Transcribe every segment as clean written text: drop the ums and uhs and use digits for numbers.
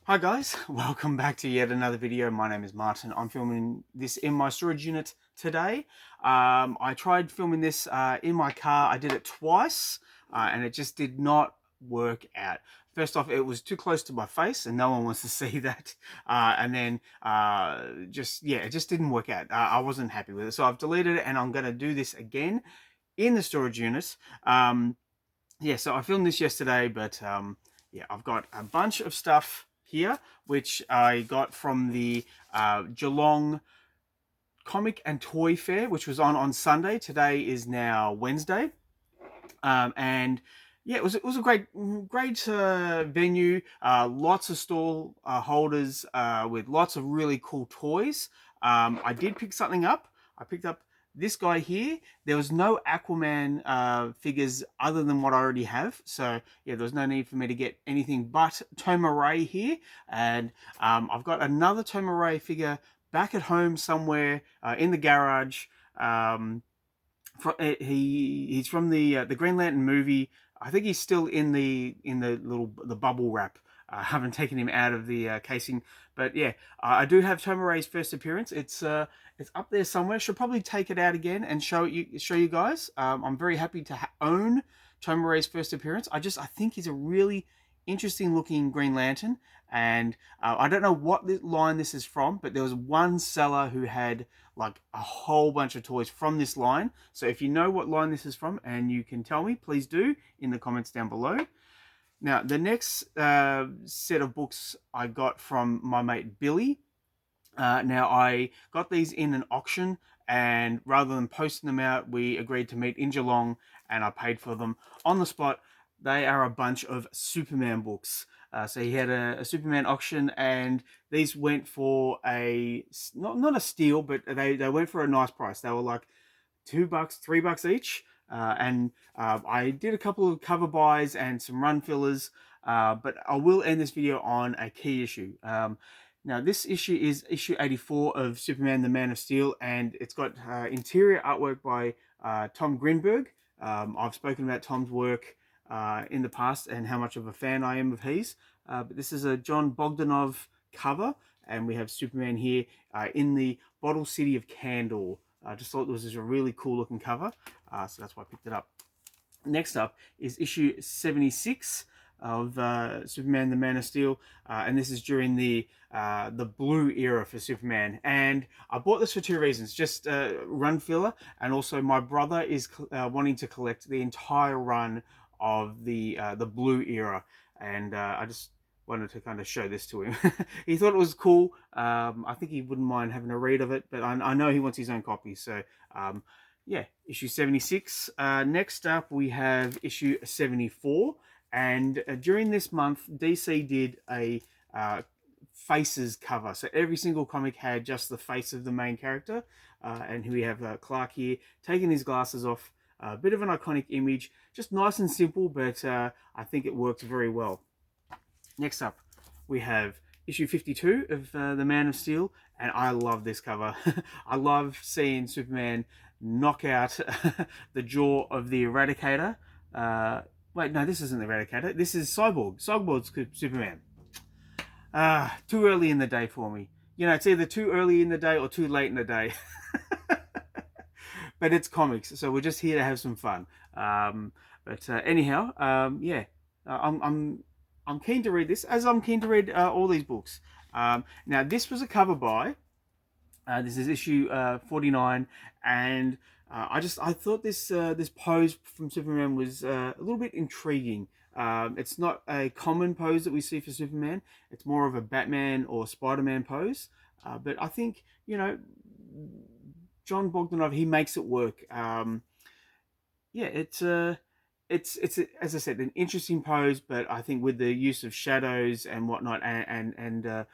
Hi guys, welcome back to yet another video. My name is Martin. I'm filming this in my storage unit today. I tried filming this in my car. I did it twice and it just did not work out. First off, it was too close to my face and no one wants to see that. And then it just didn't work out. I wasn't happy with it. So I've deleted it and I'm going to do this again in the storage unit. So I filmed this yesterday, but I've got a bunch of stuff here, which I got from the Geelong Comic and Toy Fair, which was on Sunday. Today is now Wednesday, and yeah, it was a great venue. Lots of stall holders with lots of really cool toys. I did pick something up. I picked up this guy here. There was no Aquaman figures other than what I already have, so yeah, there was no need for me to get anything but Tom Ray here. And I've got another Tom Ray figure back at home somewhere in the garage. He's from the Green Lantern movie. I think he's still in the bubble wrap. I haven't taken him out of the casing, but yeah, I do have Tom Ray's first appearance. It's up there somewhere. Should probably take it out again and show you guys. I'm very happy to own Tom Ray's first appearance. I think he's a really interesting looking Green Lantern, and I don't know what line this is from, but there was one seller who had like a whole bunch of toys from this line. So if you know what line this is from and you can tell me, please do in the comments down below. Now, the next set of books I got from my mate Billy. Now, I got these in an auction, and rather than posting them out, we agreed to meet in Geelong, and I paid for them on the spot. They are a bunch of Superman books. So he had a Superman auction, and these went for not a steal, but they went for a nice price. They were like $2, $3 each. I did a couple of cover buys and some run fillers, but I will end this video on a key issue. Now, this issue is issue 84 of Superman the Man of Steel, and it's got interior artwork by Tom Greenberg. I've spoken about Tom's work in the past and how much of a fan I am of his. But this is a John Bogdanov cover, and we have Superman here in the bottle city of Kandor. I just thought this was a really cool looking cover, so that's why I picked it up. Next up is issue 76 of Superman the Man of Steel, and this is during the blue era for Superman. And I bought this for two reasons: just run filler, and also my brother is wanting to collect the entire run of the blue era, and I just wanted to kind of show this to him. He thought it was cool. I think he wouldn't mind having a read of it, but I know he wants his own copy, so yeah, issue 76. Next up, we have issue 74. And during this month, DC did a faces cover. So every single comic had just the face of the main character. And here we have Clark here taking his glasses off. A bit of an iconic image. Just nice and simple, but I think it works very well. Next up, we have issue 52 of The Man of Steel, and I love this cover. I love seeing Superman knock out the jaw of the Eradicator. Wait, no, this isn't the Eradicator. This is Cyborg. Cyborg's Superman. Too early in the day for me. You know, it's either too early in the day or too late in the day. But it's comics, so we're just here to have some fun. Yeah, I'm keen to read this, as I'm keen to read all these books. Now, this was a cover by. This is issue 49, and I thought this pose from Superman was a little bit intriguing. It's not a common pose that we see for Superman. It's more of a Batman or Spider-Man pose. But I think, you know, John Bogdanov, he makes it work. It's as I said, an interesting pose, but I think with the use of shadows and whatnot, and the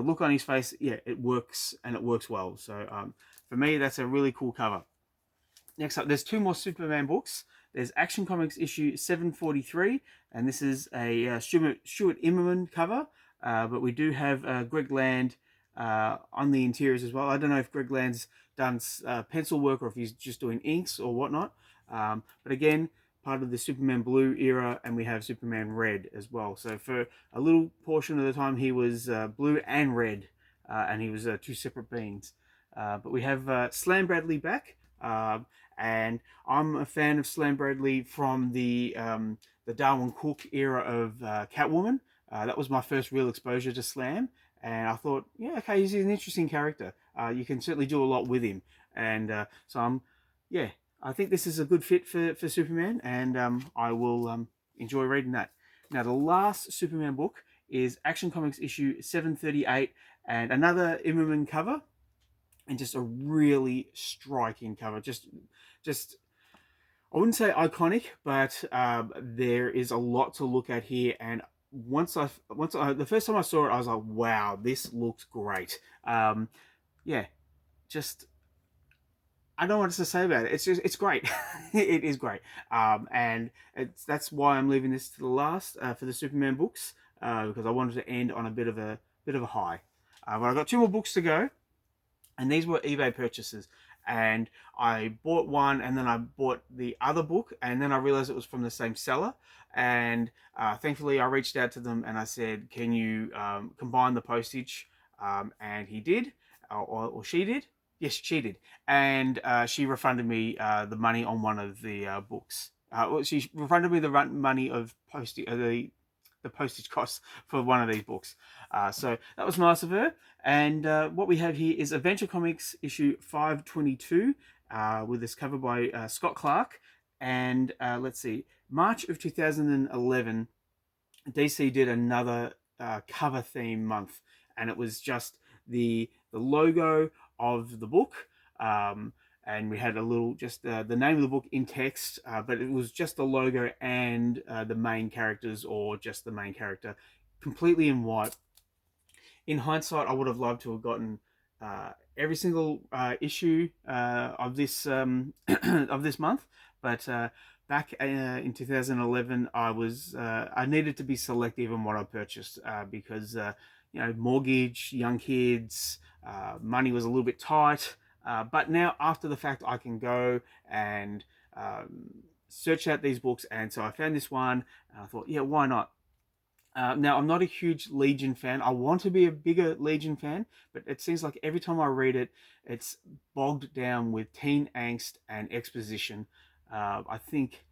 look on his face, yeah, it works, and it works well. So for me, that's a really cool cover. Next up, there's two more Superman books. There's Action Comics issue 743, and this is a Stuart Immonen cover, but we do have Greg Land on the interiors as well. I don't know if Greg Land's done pencil work or if he's just doing inks or whatnot. But again, part of the Superman Blue era, and we have Superman Red as well. So for a little portion of the time, he was blue and red, and he was two separate beings. But we have Slam Bradley back, and I'm a fan of Slam Bradley from the Darwin Cook era of Catwoman. That was my first real exposure to Slam, and I thought, yeah, okay, he's an interesting character. You can certainly do a lot with him, and so yeah, I think this is a good fit for Superman, and I will enjoy reading that. Now, the last Superman book is Action Comics issue 738, and another Immerman cover, and just a really striking cover. Just I wouldn't say iconic, but there is a lot to look at here. And the first time I saw it, I was like, wow, this looks great. Yeah, just I don't know what to say about it. It's great. It is great. And that's why I'm leaving this to the last for the Superman books, because I wanted to end on a bit of a high. But I've got two more books to go, and these were eBay purchases. And I bought one, and then I bought the other book, and then I realized it was from the same seller. And thankfully, I reached out to them and I said, "Can you combine the postage?" And he did, or she did. Yes, she did, and she refunded me the money on one of the books. Well, she refunded me the money of postage, the postage costs for one of these books. So that was nice of her. And what we have here is Adventure Comics issue 522 with this cover by Scott Clark. And let's see, March of 2011, DC did another cover theme month, and it was just the logo of the book. And we had a little, just the name of the book in text, but it was just the logo and the main characters, or just the main character, completely in white. In hindsight, I would have loved to have gotten every single issue of this of this month, but back in 2011, I needed to be selective in what I purchased, because mortgage, young kids, money was a little bit tight. But now, after the fact, I can go and search out these books, and so I found this one, and I thought, yeah, why not? Now, I'm not a huge Legion fan. I want to be a bigger Legion fan, but it seems like every time I read it, it's bogged down with teen angst and exposition. I think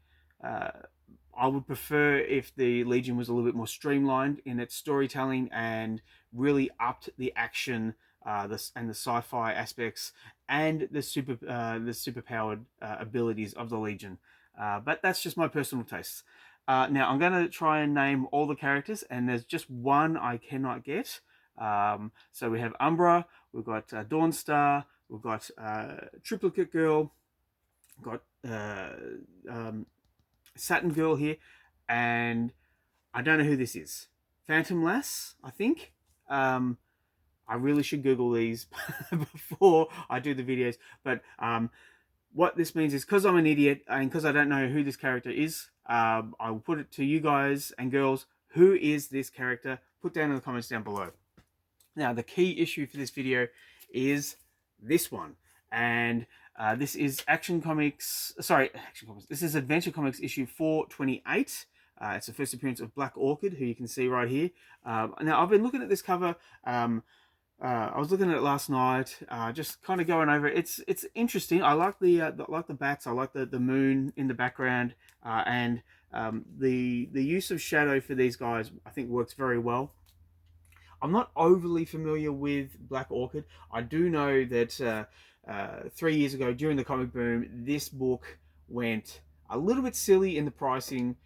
I would prefer if the Legion was a little bit more streamlined in its storytelling and really upped the action, and the sci-fi aspects, and the superpowered abilities of the Legion. But that's just my personal tastes. Now, I'm going to try and name all the characters, and there's just one I cannot get. So we have Umbra, we've got Dawnstar, we've got Triplicate Girl, we've got Saturn Girl here, and I don't know who this is. Phantom Lass, I think. I really should Google these before I do the videos, but what this means is, because I'm an idiot and because I don't know who this character is, I will put it to you guys and girls. Who is this character? Put down in the comments down below. Now, the key issue for this video is this one. And this is Action Comics. This is Adventure Comics issue 428. It's the first appearance of Black Orchid, who you can see right here. Now, I've been looking at this cover. I was looking at it last night, just kind of going over it. It's interesting. I like the bats. I like the moon in the background, and the use of shadow for these guys, I think, works very well. I'm not overly familiar with Black Orchid. I do know that 3 years ago, during the comic boom, this book went a little bit silly in the pricing.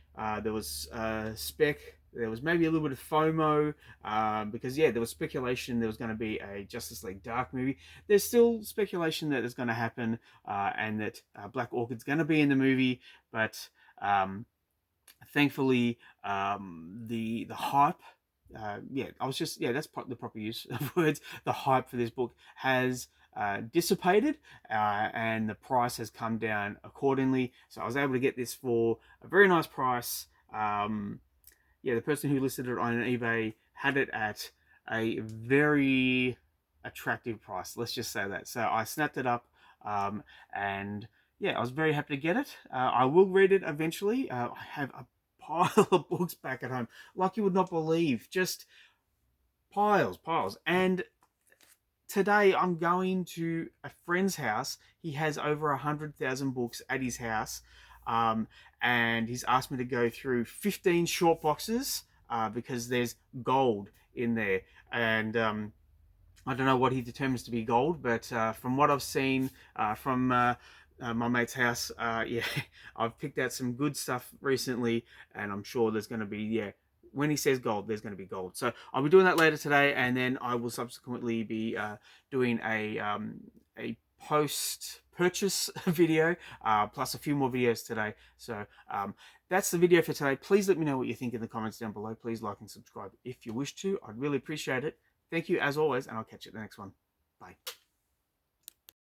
There was spec. There was maybe a little bit of FOMO, because, yeah, there was speculation there was going to be a Justice League Dark movie. There's still speculation that it's going to happen, and that Black Orchid's going to be in the movie, but thankfully, the hype, that's the proper use of words. The hype for this book has dissipated, and the price has come down accordingly. So I was able to get this for a very nice price. The person who listed it on eBay had it at a very attractive price. Let's just say that. So I snapped it up, and yeah, I was very happy to get it. I will read it eventually. I have a pile of books back at home, like you would not believe, just piles. And today I'm going to a friend's house. He has over 100,000 books at his house, um, and he's asked me to go through 15 short boxes because there's gold in there, and I don't know what he determines to be gold, but from what I've seen from my mate's house, yeah, I've picked out some good stuff recently, and I'm sure there's going to be, yeah, when he says gold, there's going to be gold. So I'll be doing that later today, and then I will subsequently be doing a post purchase video plus a few more videos today. So that's the video for today. Please let me know what you think in the comments down below. Please like and subscribe if you wish to. I'd really appreciate it. Thank you as always, and I'll catch you at the next one. Bye.